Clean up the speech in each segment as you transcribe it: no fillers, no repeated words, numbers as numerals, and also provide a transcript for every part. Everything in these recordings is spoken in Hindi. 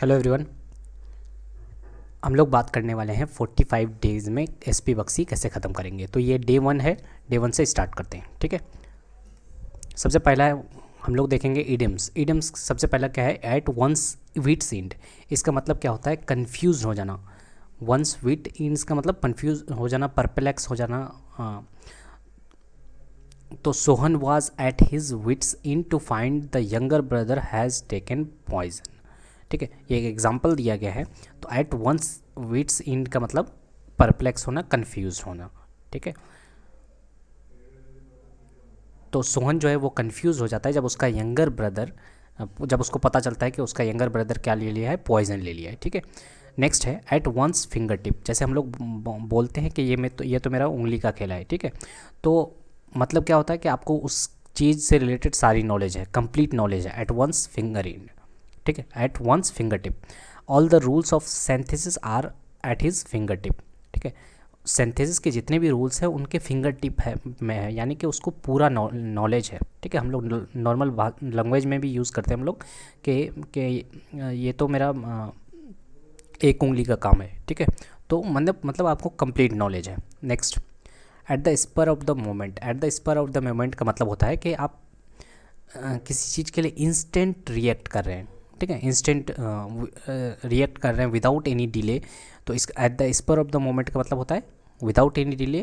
Hello everyone. हम लोग बात करने वाले हैं 45 डेज़ में एसपी बक्सी कैसे ख़त्म करेंगे। तो ये डे 1 है। डे 1 से स्टार्ट करते हैं, ठीक है। सबसे पहला हम लोग देखेंगे इडियम्स। इडियम्स सबसे पहला क्या है? एट वंस विट सीन्ड। इसका मतलब क्या होता है? कन्फ्यूज़ हो जाना। वंस विट इन का मतलब कन्फ्यूज हो जाना, परप्लेक्स हो जाना। हाँ, तो Sohan was at his wits end to find the younger brother has taken poison. ठीक है, ये एक एग्जाम्पल दिया गया है। तो एट वंस विट्स इन का मतलब परप्लेक्स होना, कंफ्यूज होना। ठीक है, तो सोहन जो है वो कंफ्यूज हो जाता है जब उसका यंगर ब्रदर, जब उसको पता चलता है कि उसका यंगर ब्रदर क्या ले लिया है, पॉइजन ले लिया है। ठीक है, नेक्स्ट है एट वंस फिंगर टिप। जैसे हम लोग बोलते हैं कि ये तो मेरा उंगली का खेला है। ठीक है, तो मतलब क्या होता है कि आपको उस चीज़ से रिलेटेड सारी नॉलेज है, कंप्लीट नॉलेज है। At one's finger end. ठीक है, at one's finger tip. All the rules of synthesis are at his finger tip. ठीक है, सिंथेसिस के जितने भी रूल्स हैं उनके फिंगर टिप है में है, यानी कि उसको पूरा नॉलेज है। ठीक है, हम लोग नॉर्मल लैंग्वेज में भी यूज़ करते हैं हम लोग कि ये तो मेरा एक उंगली का काम है। ठीक है, तो मतलब आपको कंप्लीट नॉलेज है। Next, at the spur of the moment. At the spur of the moment का मतलब होता है कि आप किसी चीज़ के लिए इंस्टेंट रिएक्ट कर रहे हैं। ठीक है, इंस्टेंट रिएक्ट कर रहे हैं विदाउट एनी डिले। तो इस at the spur of the moment का मतलब होता है without any delay,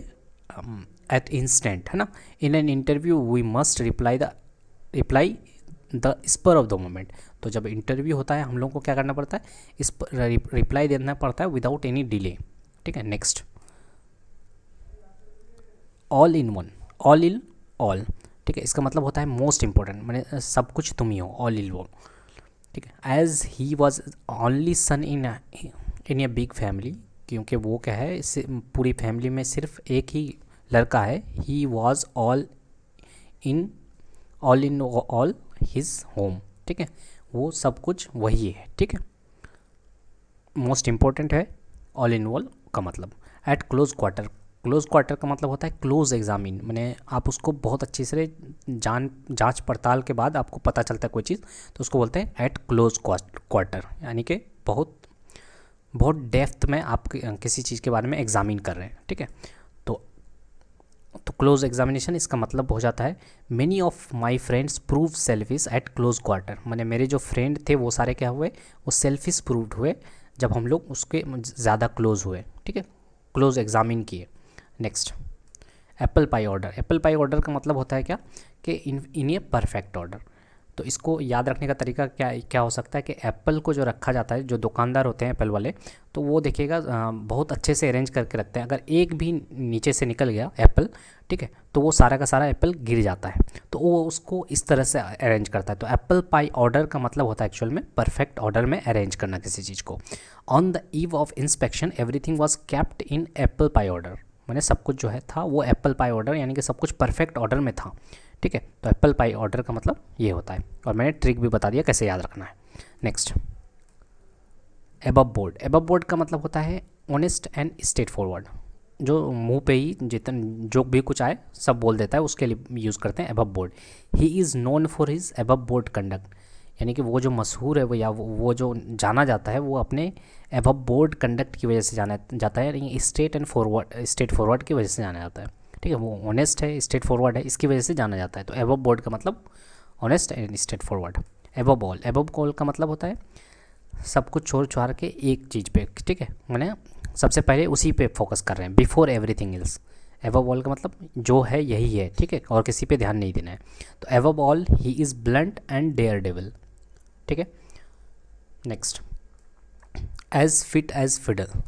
at instant, है ना। In an interview we must reply the spur of the moment. तो जब इंटरव्यू होता है हम लोग को क्या करना पड़ता है? इस रिप्लाई देना पड़ता है विदाउट एनी डिले। ठीक है, next, all in one. All in all. ठीक है, इसका मतलब होता है मोस्ट इंपॉर्टेंट, मैंने सब कुछ तुम ही हो, ऑल इन वन। ठीक है, as he was only son in a big family. क्योंकि वो क्या है, इस पूरी फैमिली में सिर्फ एक ही लड़का है। He was in all in all his home. ठीक है, वो सब कुछ वही है। ठीक है, मोस्ट इंपॉर्टेंट है ऑल इन ऑल का मतलब। Eight close quarter. Close quarter का मतलब होता है क्लोज एग्जामिन, मैंने आप उसको बहुत अच्छे से जांच पड़ताल के बाद आपको पता चलता है कोई चीज़, तो उसको बोलते हैं एट क्लोज क्वार्टर, यानी कि बहुत बहुत डेप्थ में आप किसी चीज़ के बारे में एग्जामिन कर रहे हैं। ठीक है, तो क्लोज एग्जामिनेशन इसका मतलब हो जाता है many of my friends prove selfish eight close quarter. मैंने मेरे जो फ्रेंड थे वो सारे क्या हुए, वो सेल्फिश प्रूव्ड हुए जब हम लोग उसके ज़्यादा क्लोज हुए। ठीक है, क्लोज एग्जामिन किए। Next, apple pie order. Apple pie order का मतलब होता है क्या कि इन ए परफेक्ट ऑर्डर। तो इसको याद रखने का तरीका क्या क्या हो सकता है कि एप्पल को जो रखा जाता है, जो दुकानदार होते हैं एप्पल वाले, तो वो देखिएगा बहुत अच्छे से अरेंज करके रखते हैं। अगर एक भी नीचे से निकल गया एप्पल, ठीक है, तो वो सारा का सारा एप्पल गिर जाता है। तो वो उसको इस तरह से अरेंज करता है। तो एप्पल पाई ऑर्डर का मतलब होता है एक्चुअल में परफेक्ट ऑर्डर में अरेंज करना किसी चीज़ को। On the eve of inspection everything was kept in apple pie order. मैंने सब कुछ जो है था वो एप्पल पाई ऑर्डर, यानी कि सब कुछ परफेक्ट ऑर्डर में था। ठीक है, तो एप्पल पाई ऑर्डर का मतलब ये होता है, और मैंने ट्रिक भी बता दिया कैसे याद रखना है। Next, above board. Above board का मतलब होता है ऑनेस्ट एंड स्ट्रेट फॉरवर्ड। जो मुंह पे ही जो भी कुछ आए सब बोल देता है, उसके लिए यूज़ करते हैं above board. He is known for his above board conduct, यानी कि वो जो मशहूर है वो, या वो जो जाना जाता है वो अपने एबव बोर्ड कंडक्ट की वजह से जाना जाता है, यानी स्ट्रेट फॉरवर्ड की वजह से जाना जाता है। ठीक है, वो ऑनेस्ट है, स्ट्रेट फॉरवर्ड है, इसकी वजह से जाना जाता है। तो एबव बोर्ड का मतलब honest and straight forward. Above all. Above all का मतलब होता है सब कुछ छोड़ छाड़ के एक चीज़ पे। ठीक है, मैंने सबसे पहले उसी पे फोकस कर रहे हैं, before everything else. Above all का मतलब जो है यही है। ठीक है, और किसी पे ध्यान नहीं देना है। तो above all he is blunt and daredevil. ठीक है, next, as fit as fiddle.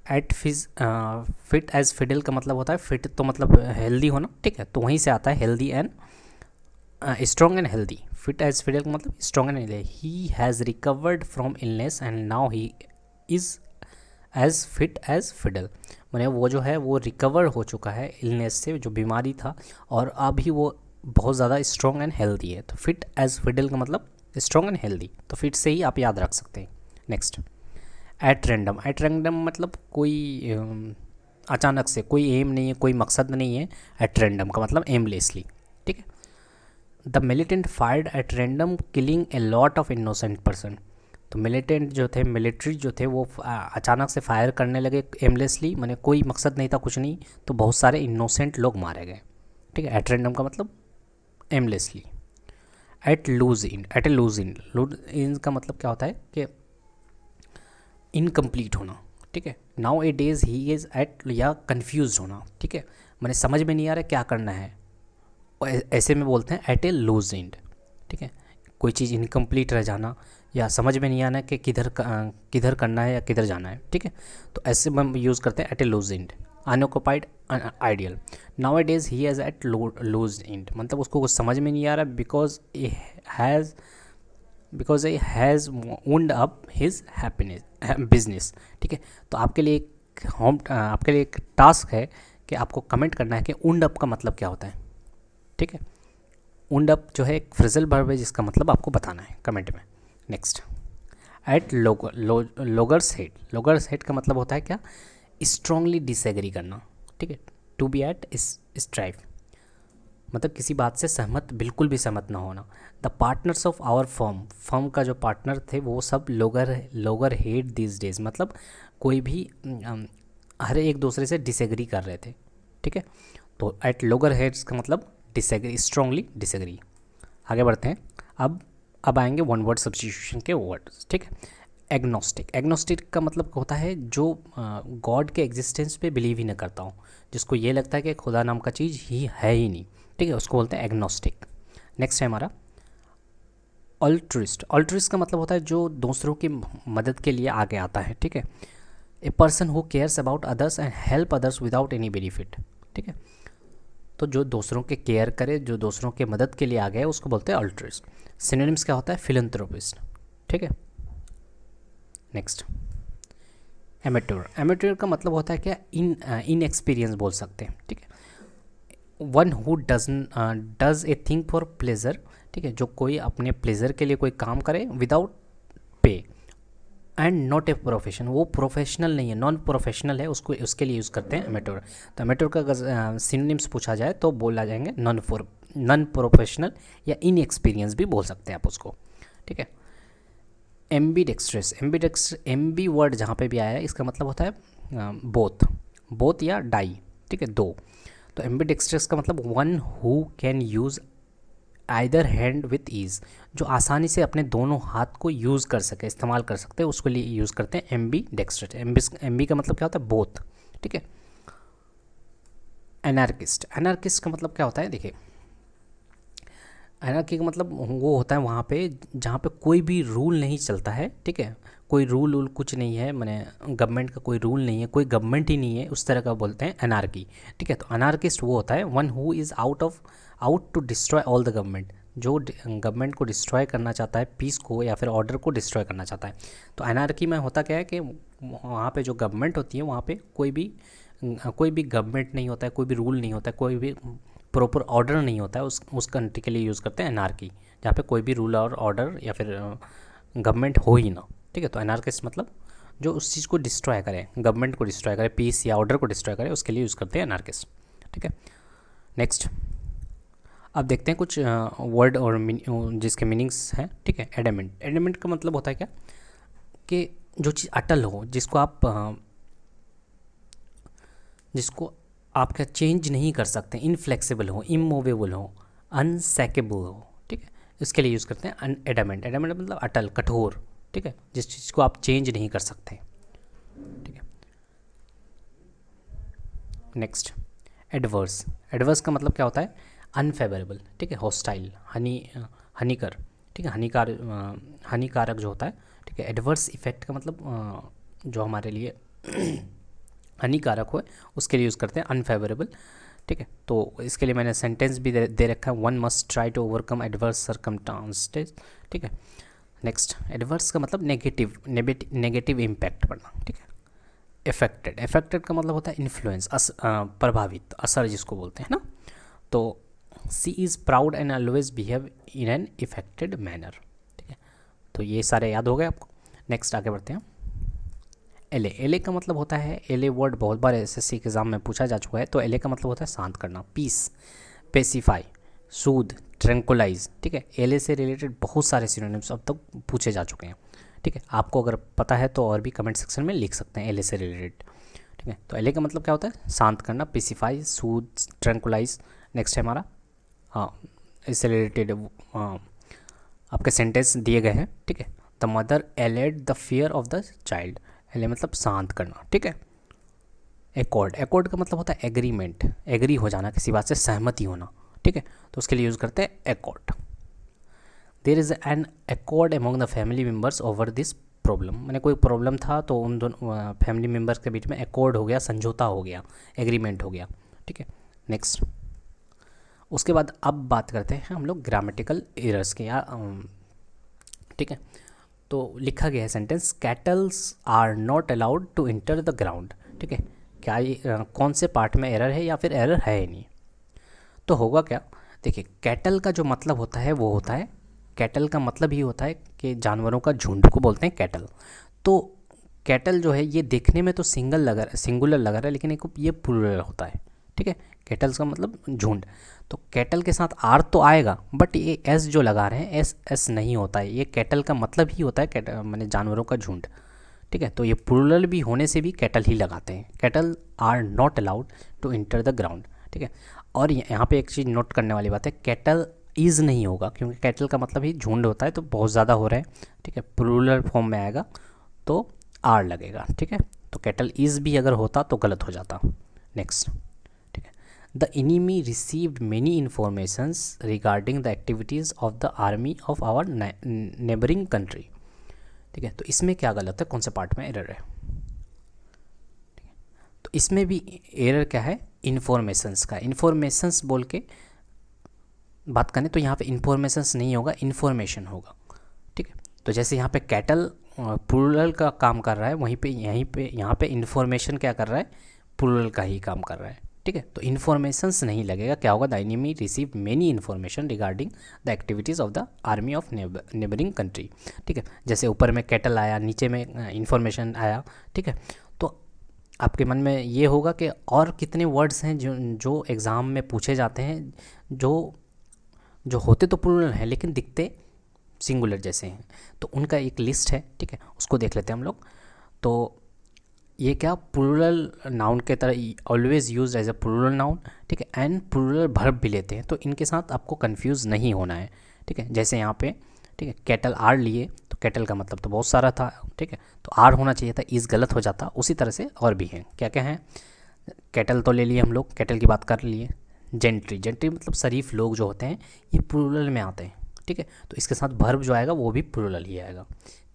Fit as fiddle का मतलब होता है, फिट तो मतलब हेल्दी होना। ठीक है, तो वहीं से आता है healthy and strong and healthy. Fit as fiddle का मतलब strong and healthy. He has recovered from illness and now he is as fit as fiddle. मैंने वो जो है वो रिकवर हो चुका है इलनेस से, जो बीमारी था, और अभी वो बहुत ज़्यादा स्ट्रॉन्ग एंड हेल्दी है। तो फिट एज फिडल का मतलब स्ट्रॉन्ग एंड हेल्दी, तो फिट से ही आप याद रख सकते हैं। Next, at random. At random मतलब कोई अचानक से, कोई एम नहीं है, कोई मकसद नहीं है। एट रैंडम का मतलब एमलेसली। ठीक है, the militant fired at random killing a lot of innocent person. तो मिलिटेंट जो थे, मिलिट्री जो थे, वो अचानक से फायर करने लगे एमलेसली, मैंने कोई मकसद नहीं था, कुछ नहीं, तो बहुत सारे इनोसेंट लोग मारे गए। ठीक है, एट रैंडम का मतलब aimlessly. Eight lose in, eight a lose in का मतलब क्या होता है कि इनकम्प्लीट होना। ठीक है, nowadays he is at, या कन्फ्यूज होना। ठीक है, मैंने समझ में नहीं आ रहा क्या करना है, ऐसे में बोलते हैं एट ए लूज एंड। ठीक है, कोई चीज़ इनकम्प्लीट रह जाना या समझ में नहीं आना कि किधर करना है या किधर जाना है। ठीक है, तो ऐसे में हम यूज़ करते हैं at a loose end. Unoccupied, ideal. Nowadays he has at loose end, मतलब उसको कुछ समझ में नहीं आ रहा, because a has wound up his happiness business. ठीक है, तो आपके लिए एक टास्क है कि आपको कमेंट करना है कि वुंड अप का मतलब क्या होता है। ठीक है, वुंड अप जो है एक फ्रेजल वर्ब है जिसका मतलब आपको बताना है कमेंट में। Next, at loggerheads. Loggerheads का मतलब होता है क्या, स्ट्रांगली डिसएग्री करना। ठीक है, टू बी एट स्ट्राइव, मतलब किसी बात से सहमत, बिल्कुल भी सहमत ना होना। The partners of our firm का जो पार्टनर थे वो सब लोगर हेड दिस डेज, मतलब कोई भी हर एक दूसरे से डिसएग्री कर रहे थे। ठीक है, तो एट लोगर हेड्स का मतलब डिसएग्री, स्ट्रांगली डिसएग्री। आगे बढ़ते हैं, अब आएंगे वन वर्ड सब्स्टिट्यूशन के वर्ड्स। ठीक है, एग्नोस्टिक। एग्नोस्टिक का मतलब होता है जो गॉड के एग्जिस्टेंस पे बिलीव ही ना करता हो, जिसको ये लगता है कि खुदा नाम का चीज़ ही है ही नहीं। ठीक है, उसको बोलते हैं एग्नोस्टिक। नेक्स्ट है हमारा ऑल्ट्रिस्ट। ऑल्ट्रिस्ट का मतलब होता है जो दूसरों की मदद के लिए आगे आता है। ठीक है, a person who cares about others and help others without any benefit. ठीक है, तो जो दूसरों के केयर करे, जो दूसरों के मदद के लिए आ गया, उसको बोलते हैं अल्ट्रिस्ट। सिनोनिम्स क्या होता है, फिलंथ्रोपिस्ट। ठीक है, नेक्स्ट एमेट्योर। एमेट्योर का मतलब होता है क्या, इन एक्सपीरियंस बोल सकते हैं। ठीक है, one who does a thing for pleasure. ठीक है, जो कोई अपने प्लेजर के लिए कोई काम करे without pay, and not a profession, वो प्रोफेशनल नहीं है, नॉन प्रोफेशनल है, उसके लिए यूज़ करते हैं एमेट्योर। तो एमेट्योर का अगर सिनोनिम्स पूछा जाए तो बोला जाएंगे नॉन प्रोफेशनल या इन एक्सपीरियंस भी बोल सकते हैं आप उसको। ठीक है, एम्बीडेक्स्ट्रस। एम्बी वर्ड जहाँ पे भी आया है इसका मतलब होता है बोथ या डाई। ठीक है, दो। तो एम्बीडेक्स्ट्रस का मतलब one who can use either hand with ease, जो आसानी से अपने दोनों हाथ को यूज़ कर सके, इस्तेमाल कर सकते हैं, उसके लिए यूज़ करते हैं एम्बी डेक्स्ट्रस। एम्बी का मतलब क्या होता है, बोथ। ठीक है, एनार्किस्ट। एनार्किस्ट का मतलब क्या होता है, देखिए एनार्की का मतलब वो होता है वहाँ पे जहाँ पे कोई भी रूल नहीं चलता है। ठीक है, कोई रूल कुछ नहीं है, मैंने गवर्नमेंट का कोई रूल नहीं है, कोई गवर्नमेंट ही नहीं है, उस तरह का बोलते हैं एनार्की। ठीक है, तो अनार्किस्ट वो होता है one who is out to destroy all the government, जो गवर्नमेंट को डिस्ट्रॉय करना चाहता है, पीस को या फिर ऑर्डर को डिस्ट्रॉय करना चाहता है। तो एनार्की में होता क्या है कि वहाँ पे जो गवर्नमेंट होती है वहाँ पे कोई भी गवर्नमेंट नहीं होता है, कोई भी रूल नहीं होता है, कोई भी प्रॉपर ऑर्डर नहीं होता है, उस कंट्री के लिए यूज़ करते हैं एनार्की, जहाँ पे कोई भी रूल और ऑर्डर या फिर गवर्नमेंट हो ही ना। ठीक है, तो एनार्किस्ट मतलब जो उस चीज़ को डिस्ट्रॉय करे, गवर्नमेंट को डिस्ट्रॉय करे, पीस या ऑर्डर को डिस्ट्रॉय करे, उसके लिए यूज़ करते हैं एनार्किस्ट। ठीक है, नेक्स्ट अब देखते हैं कुछ वर्ड और जिसके मीनिंग्स हैं। ठीक है, एडमेंट। एडमेंट का मतलब होता है क्या, कि जो चीज़ अटल हो, जिसको आप क्या चेंज नहीं कर सकते, इनफ्लेक्सिबल हो, इमूवेबल हो, अनसैकेबल हो। ठीक है, इसके लिए यूज़ करते हैं एडमेंट। एडमेंट मतलब अटल, कठोर। ठीक है, जिस चीज़ को आप चेंज नहीं कर सकते। ठीक है, नेक्स्ट एडवर्स। एडवर्स का मतलब क्या होता है, अनफेवरेबल। ठीक है, हॉस्टाइल, हानिकर। ठीक है, हानिकारक जो होता है। ठीक है, एडवर्स इफेक्ट का मतलब जो हमारे लिए हानिकारक हो, उसके लिए यूज़ करते हैं अनफेवरेबल। ठीक है, तो इसके लिए मैंने सेंटेंस भी दे रखा है, one must try to overcome adverse circumstances. ठीक है, नेक्स्ट एडवर्स का मतलब नेगेटिव इम्पैक्ट पड़ना। ठीक है, इफेक्टेड का मतलब होता है इन्फ्लुएंस, प्रभावित, असर जिसको बोलते हैं ना। तो she is proud and always behave in an affected manner. ठीक है, तो ये सारे याद हो गए आपको। नेक्स्ट आगे बढ़ते हैं। एले का मतलब होता है, एले वर्ड बहुत बार एसएससी के एग्जाम में पूछा जा चुका है। तो एले का मतलब होता है शांत करना, पीस, पेसिफाई, सूद, ट्रैंकुलाइज। ठीक है, एले से रिलेटेड बहुत सारे सिनोनिम्स अब तक पूछे जा चुके हैं। ठीक है, आपको अगर पता है तो और भी कमेंट सेक्शन में लिख सकते हैं एल ए से रिलेटेड। ठीक है, तो एल ए का मतलब क्या होता है, शांत करना, पेसिफाई, सूद, ट्रैंकुलाइज। नेक्स्ट है हमारा, हाँ, इससे रिलेटेड आपके सेंटेंस दिए गए हैं। ठीक है, the mother allayed the fear of the child. L A मतलब शांत करना। ठीक है, एकॉर्ड, एकॉर्ड का मतलब होता है एग्रीमेंट, एग्री हो जाना, किसी बात से सहमति होना। ठीक है, तो उसके लिए यूज़ करते हैं accord. There is an accord among the family members over this problem. मैंने कोई प्रॉब्लम था तो उन दोनों फैमिली मेम्बर्स के बीच में एकॉर्ड हो गया, समझौता हो गया, एग्रीमेंट हो गया। ठीक है, नेक्स्ट, उसके बाद अब बात करते हैं हम लोग ग्रामेटिकल एरर्स के। या ठीक है, तो लिखा गया है sentence, cattles are not allowed to enter the ground. ठीक है, क्या ये कौन से पार्ट में एरर है या फिर एरर है ही नहीं। तो होगा क्या, देखिए, कैटल का जो मतलब होता है वो होता है, कैटल का मतलब ही होता है कि जानवरों का झुंड को बोलते हैं कैटल। तो कैटल जो है ये देखने में तो सिंगुलर लग रहा है, लेकिन एक ये प्लूरल होता है। ठीक है, कैटल्स का मतलब झुंड। तो कैटल के साथ आर तो आएगा, बट ये एस जो लगा रहे हैं, एस एस नहीं होता है, ये कैटल का मतलब ही होता है कैटल माने जानवरों का झुंड। ठीक है, तो ये प्लूरल भी होने से भी कैटल ही लगाते हैं, cattle are not allowed to enter the ground. ठीक है, और यहाँ पे एक चीज़ नोट करने वाली बात है, कैटल इज़ नहीं होगा, क्योंकि कैटल का मतलब ही झुंड होता है, तो बहुत ज़्यादा हो रहा है। ठीक है, प्लूरल फॉर्म में आएगा तो आर लगेगा। ठीक है, तो कैटल इज़ भी अगर होता तो गलत हो जाता। नेक्स्ट, ठीक है, the enemy received many informations regarding the activities of the army of our neighbouring country. ठीक है, तो इसमें क्या गलत है, कौन से पार्ट में एरर है। ठीक है, तो इसमें भी एरर क्या है, इन्फॉर्मेशंस का। इन्फॉर्मेशंस बोल के बात करें तो यहाँ पे इन्फॉर्मेशंस नहीं होगा, इन्फॉर्मेशन होगा। ठीक है, तो जैसे यहाँ पे कैटल प्लूरल का काम कर रहा है, वहीं पे यहाँ पे इन्फॉर्मेशन क्या कर रहा है, प्लूरल का ही काम कर रहा है। ठीक है, तो इन्फॉर्मेशंस नहीं लगेगा, क्या होगा, the enemy receive many information regarding the activities of the army of neighbouring country. ठीक है, जैसे ऊपर में कैटल आया, नीचे में इन्फॉर्मेशन आया। ठीक है, तो आपके मन में ये होगा कि और कितने वर्ड्स हैं जो एग्ज़ाम में पूछे जाते हैं, जो होते तो प्लूरल हैं लेकिन दिखते सिंगुलर जैसे हैं, तो उनका एक लिस्ट है। ठीक है, उसको देख लेते हैं हम लोग। तो ये क्या, प्लूरल नाउन के तरह always use as a plural noun. ठीक है, एंड प्लूरल वर्ब भी लेते हैं, तो इनके साथ आपको कंफ्यूज नहीं होना है। ठीक है, जैसे यहाँ पे, ठीक है, कैटल आर लिए तो कैटल का मतलब तो बहुत सारा था। ठीक है, तो आर होना चाहिए था, इज़ गलत हो जाता। उसी तरह से और भी हैं, क्या क्या हैं, कैटल तो ले लिए हम लोग, कैटल की बात कर लिए। जेंट्री, जेंट्री मतलब शरीफ लोग जो होते हैं, ये प्लूरल में आते हैं। ठीक है, तो इसके साथ वर्ब जो आएगा वो भी प्लूरल ही आएगा।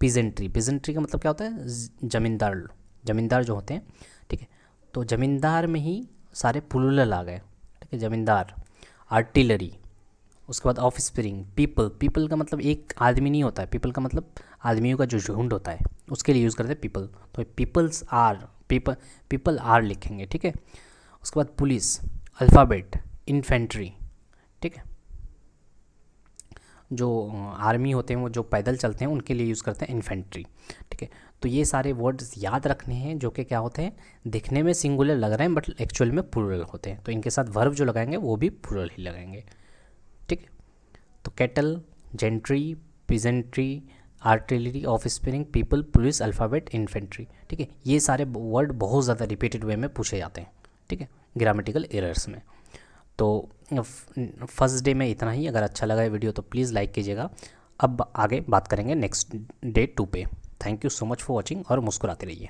पीजेंट्री, पीजेंट्री का मतलब क्या होता है, जमींदार, जमींदार जो होते हैं। ठीक है, तो जमींदार में ही सारे प्लूरल आ गए। ठीक है, जमींदार। आर्टिलरी, उसके बाद ऑफ स्प्रिंग। पीपल, पीपल का मतलब एक आदमी नहीं होता है, पीपल का मतलब आदमियों का जो झुंड होता है, उसके लिए यूज़ करते हैं पीपल। तो पीपल्स आर, पीपल आर लिखेंगे। ठीक है, उसके बाद पुलिस, अल्फ़ाबेट, इन्फेंट्री। ठीक है, जो आर्मी होते हैं वो जो पैदल चलते हैं उनके लिए यूज़ करते हैं इन्फेंट्री। ठीक है, तो ये सारे वर्ड्स याद रखने हैं जो कि क्या होते हैं, दिखने में सिंगुलर लग रहे हैं बट एक्चुअल में प्लूरल होते हैं, तो इनके साथ वर्ब जो लगाएंगे वो भी प्लूरल ही लगाएंगे। ठीक है, तो cattle, gentry, peasantry, artillery, of spring, people, police, alphabet, infantry. ठीक है, ये सारे वर्ड बहुत ज़्यादा रिपीटेड वे में पूछे जाते हैं। ठीक है, ग्रामेटिकल एरर्स में। तो फर्स्ट डे में इतना ही। अगर अच्छा लगा ये वीडियो तो प्लीज़ लाइक कीजिएगा। अब आगे बात करेंगे नेक्स्ट डे 2 पे। Thank you so much for watching और मुस्कुराते रहिए।